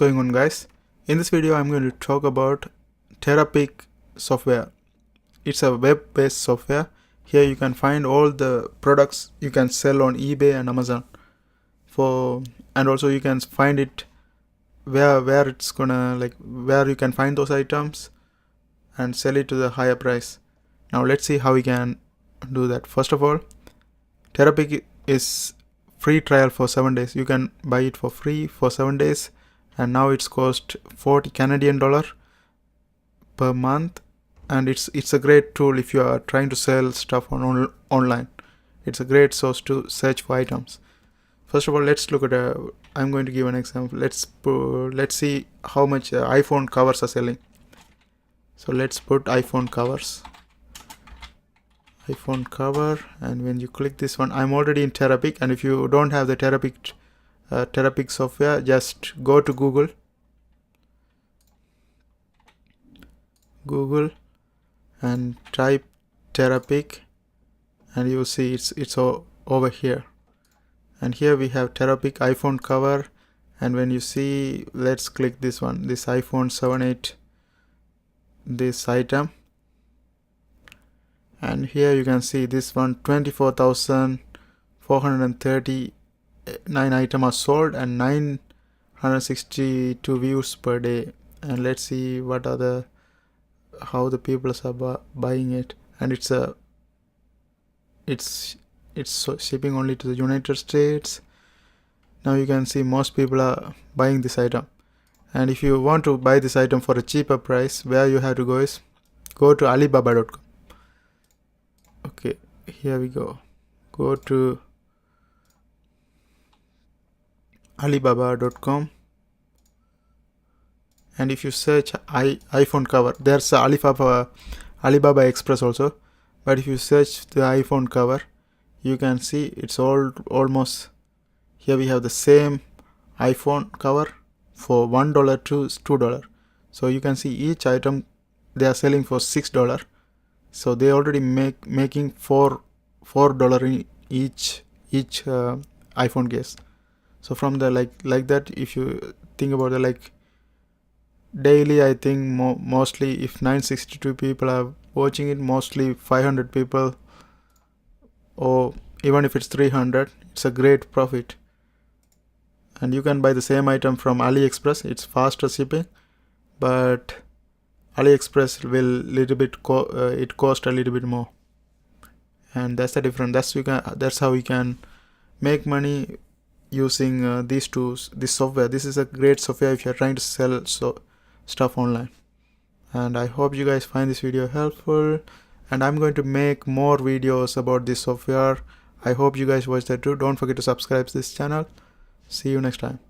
going on, guys? In this video I'm going to talk about TeraPeak software. It's a web-based software. Here you can find all the products you can sell on eBay and Amazon and also you can find it where it's gonna, like, where you can find those items and sell it to the higher price. Now let's see how we can do that. First of all, TeraPeak is free trial for 7 days. You can buy it for free for 7 days, and now it's cost 40 Canadian dollar per month, and it's a great tool if you are trying to sell stuff on online. It's a great source to search for items. First of all, let's look at I'm going to give an example. Let's see how much iPhone covers are selling. So let's put iPhone covers, iPhone cover, and when you click this one, I'm already in TeraPeak, and if you don't have the TeraPeak software, just go to Google and type TeraPeak, and you see it's over here. And here we have TeraPeak iPhone cover, and when you see, let's click this one, this iPhone 7-8, this item, and here you can see this one, 24,439 items are sold and 962 views per day. And let's see what are how the people are buying it, and it's shipping only to the United States. Now you can see most people are buying this item, and if you want to buy this item for a cheaper price, where you have to go is go to Alibaba.com. Okay, here we go to Alibaba.com, and if you search iPhone cover, there's Alibaba Express also, but if you search the iPhone cover, you can see it's almost here. We have the same iPhone cover for $1 to $2. So you can see each item they are selling for $6. So they already making $4 in each iPhone case. So from the like that, if you think about the daily, I think mostly if 962 people are watching it, mostly 500 people, or even if it's 300, it's a great profit. And you can buy the same item from AliExpress. It's faster shipping, but AliExpress will it cost a little bit more, and that's the difference. That's how you can make money using these tools, this software. This is a great software if you're trying to sell stuff online. And I hope you guys find this video helpful, and I'm going to make more videos about this software. I hope you guys watch that too. Don't forget to subscribe to this channel. See you next time.